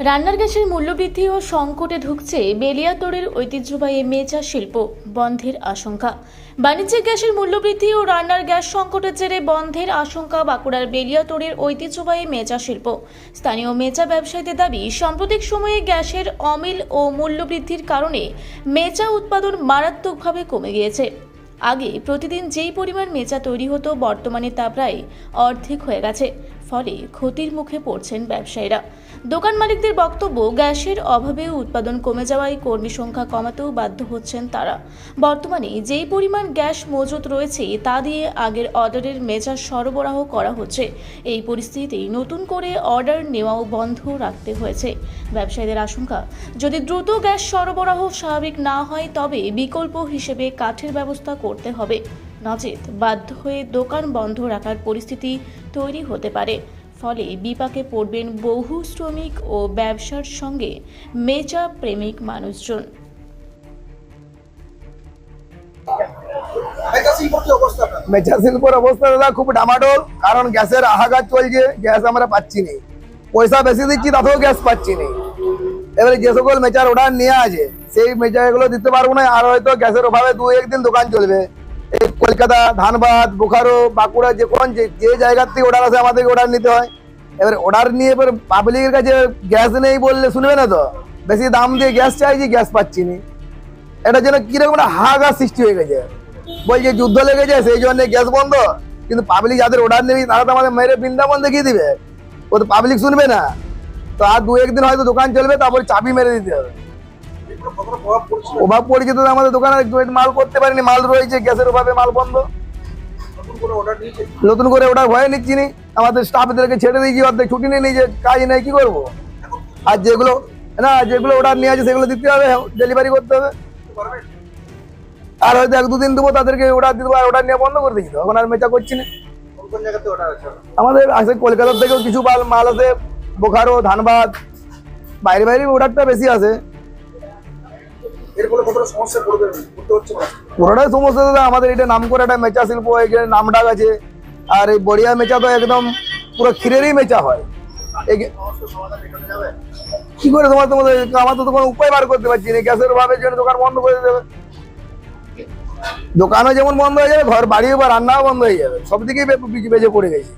রান্নার গ্যাসের মূল্যবৃদ্ধি ও সংকটে ঢুকছে বেলিয়াতোড়ের ঐতিহ্যবাহী মেচা শিল্প, বন্ধের আশঙ্কা। বাণিজ্যিক গ্যাসের মূল্যবৃদ্ধি ও রান্নার গ্যাস সংকটের জেরে বন্ধের আশঙ্কা বাঁকুড়ার বেলিয়াতোড়ের ঐতিহ্যবাহী মেচা শিল্প। স্থানীয় মেচা ব্যবসায়ীদের দাবি, সাম্প্রতিক সময়ে গ্যাসের অমিল ও মূল্যবৃদ্ধির কারণে মেচা উৎপাদন মারাত্মকভাবে কমে গিয়েছে। আগে প্রতিদিন যেই পরিমাণ মেচা তৈরি হতো, বর্তমানে তা প্রায় অর্ধেক হয়ে গেছে। ফলে ক্ষতির মুখে পড়ছেন ব্যবসায়ীরা। দোকান মালিকদের বক্তব্য, গ্যাসের অভাবে উৎপাদন কমে যাওয়ায় কর্মী সংখ্যা কমাতেও বাধ্য হচ্ছেন তারা। বর্তমানে যেই পরিমাণ গ্যাস মজুত রয়েছে তা দিয়ে আগের অর্ডারের মেচা সরবরাহ করা হচ্ছে। এই পরিস্থিতিতে নতুন করে অর্ডার নেওয়াও বন্ধ রাখতে হয়েছে। ব্যবসায়ীদের আশঙ্কা, যদি দ্রুত গ্যাস সরবরাহ স্বাভাবিক না হয় তবে বিকল্প হিসেবে কাঠের ব্যবস্থা করতে হবে, নচেত বাধ্য হয়ে দোকান বন্ধ রাখার পরিস্থিতি তৈরি হতে পারে। ফলে বিপাকে পড়বেন বহু শ্রমিক ও ব্যবসার সঙ্গে মেচা প্রেমিক মানুষজন। মেচা শিল্পের অবস্থা দাদা খুব ডামাডোল, কারণ গ্যাসের হাহাকার চলছে। গ্যাস আমরা পাচ্ছি না, পয়সা বেশি দিচ্ছি তাতেও গ্যাস পাচ্ছি না। এবারে যে সকল মেচার অর্ডার নিয়ে আছে সেই মেচা এগুলো দিতে পারবো না, আর হয়তো গ্যাসের অভাবে দু একদিন দোকান চলবে। এই কলকাতা, ধানবাদ, বোকারো, বাঁকুড়া, যে জায়গার থেকে অর্ডার আসে আমাদেরকে অর্ডার নিতে হয়। এবার অর্ডার নিয়ে এবার পাবলিকের কাছে গ্যাস নেই বললে শুনবে না, তো বেশি দাম দিয়ে গ্যাস চাইছি, গ্যাস পাচ্ছি না। এটা যেন কিরকম একটা হাহাকার সৃষ্টি হয়ে গেছে। বলছে যুদ্ধ লেগেছে সেই জন্য গ্যাস বন্ধ, কিন্তু পাবলিক যাদের অর্ডার নেবে তারা তো আমাদের মেরে বৃন্দাবন দেখিয়ে দিবে, ও তো পাবলিক শুনবে না। তো আর দু একদিন হয়তো দোকান চলবে, তারপরে চাবি মেরে দিতে হবে। অভাব পড়েছে তো আমাদের দোকানে, মাল করতে পারিনি, মাল রয়েছে, গ্যাসের অভাবে মাল বন্ধ। নতুন করে অর্ডার ভয়ে নিচ্ছি নি, আমাদের স্টাফদেরকে ছেড়ে দিয়েছি, অর্ধেক ছুটি নিয়ে নিয়েছে, কাজ নেই, কি করবো। আর যেগুলো অর্ডার নিয়ে আছে সেগুলো দিতে হবে, ডেলিভারি করতে হবে। আর হয়তো এক দুদিন দেবো, তাদেরকে অর্ডার দিতে হবে, অর্ডার নিয়ে বন্ধ করে দিচ্ছি। এখন আর মেচা করছি না। আমাদের আসে কলকাতার থেকেও কিছু মাল আসে, বোকারো, ধানবাদ, বাইরে বাইরে অর্ডারটা বেশি আসে। পুরোটাই সমস্যা দাদা। আমাদের এটা নাম করে একটা মেচা শিল্প, এখানে নাম ডাক আছে। আর এই বড়িয়া মেচা তো একদম পুরো ক্ষীরেরই মেচা হয়। কি করে তোমাদের আমার তো কোনো উপায় বার করতে পারছি না। গ্যাসের অভাবের জন্য দোকান বন্ধ করে দেবে, দোকানও যেমন বন্ধ হয়ে যাবে, ঘর বাড়িও বা রান্নাও বন্ধ হয়ে যাবে, সব দিকেই বেজে পড়ে গেছে।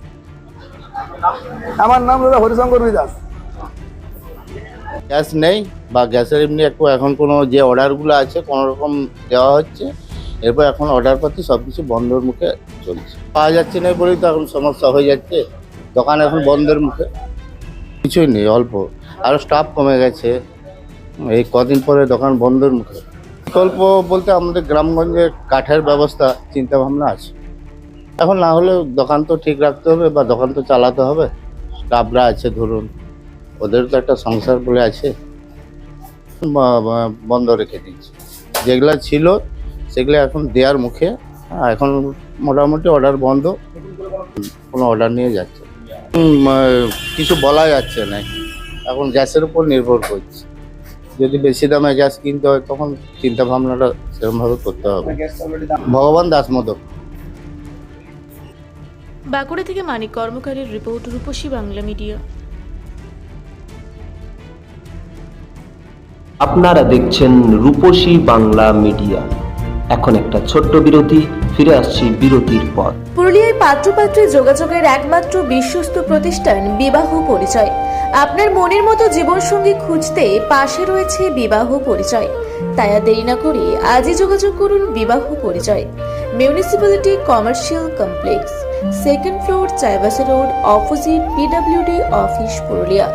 আমার নাম দাদা হরিশঙ্কর দাস। গ্যাস নেই বা গ্যাসের এমনি একটু এখন কোনো যে অর্ডারগুলো আছে কোনো রকম দেওয়া হচ্ছে, এরপর এখন অর্ডার পাতি সব কিছু বন্ধের মুখে চলছে। পাওয়া যাচ্ছে না বলেই তো এখন সমস্যা হয়ে যাচ্ছে, দোকান এখন বন্ধের মুখে, কিছুই নেই, অল্প। আরও স্টাফ কমে গেছে, এই কদিন পরে দোকান বন্ধের মুখে। বিকল্প বলতে আমাদের গ্রামগঞ্জে কাঠের ব্যবস্থা চিন্তা ভাবনা আছে। এখন না হলে দোকান তো ঠিক রাখতে হবে বা দোকান তো চালাতে হবে, স্টাফরা আছে ধরুন, ওদের তো একটা সংসার বলে আছে, বন্ধ রেখে দিচ্ছে। যেগুলা ছিল সেগুলো এখন দেওয়ার মুখে, এখন মোটামুটি অর্ডার বন্ধ, কোনো অর্ডার নিয়ে যাচ্ছে কিছু বলা যাচ্ছে না। এখন গ্যাসের উপর নির্ভর করছে, যদি বেশি দামে গ্যাস কিনতে হয় তখন চিন্তা ভাবনাটা সেরকমভাবে করতে হবে। ভগবান দাস মোদক। বাঁকুড়া থেকে মানিক কর্মকারের রিপোর্ট, রূপসী বাংলা মিডিয়া। আপনারা দেখছেন রূপসী বাংলা মিডিয়া। এখন একটা ছোট্ট বিরতি, ফিরে আসছি বিরতির পর। পুরুলিয়ায় পাত্রপাত্রী যোগাযোগের একমাত্র বিশ্বস্ত প্রতিষ্ঠান বিবাহ পরিচয়। আপনার মনের মতো জীবনসঙ্গী খুঁজতে পাশে রয়েছে বিবাহ পরিচয়। তাই আর দেরি না করে আজই যোগাযোগ করুন বিবাহ পরিচয়। Municipality commercial complex, second floor, Chaibasa road, opposite PWD office, Purulia.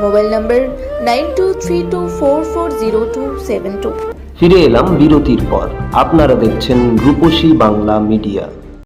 Mobile নম্বর 9232440272। ফিরে এলাম বিরতির পর। আপনারা দেখছেন রূপসী বাংলা মিডিয়া।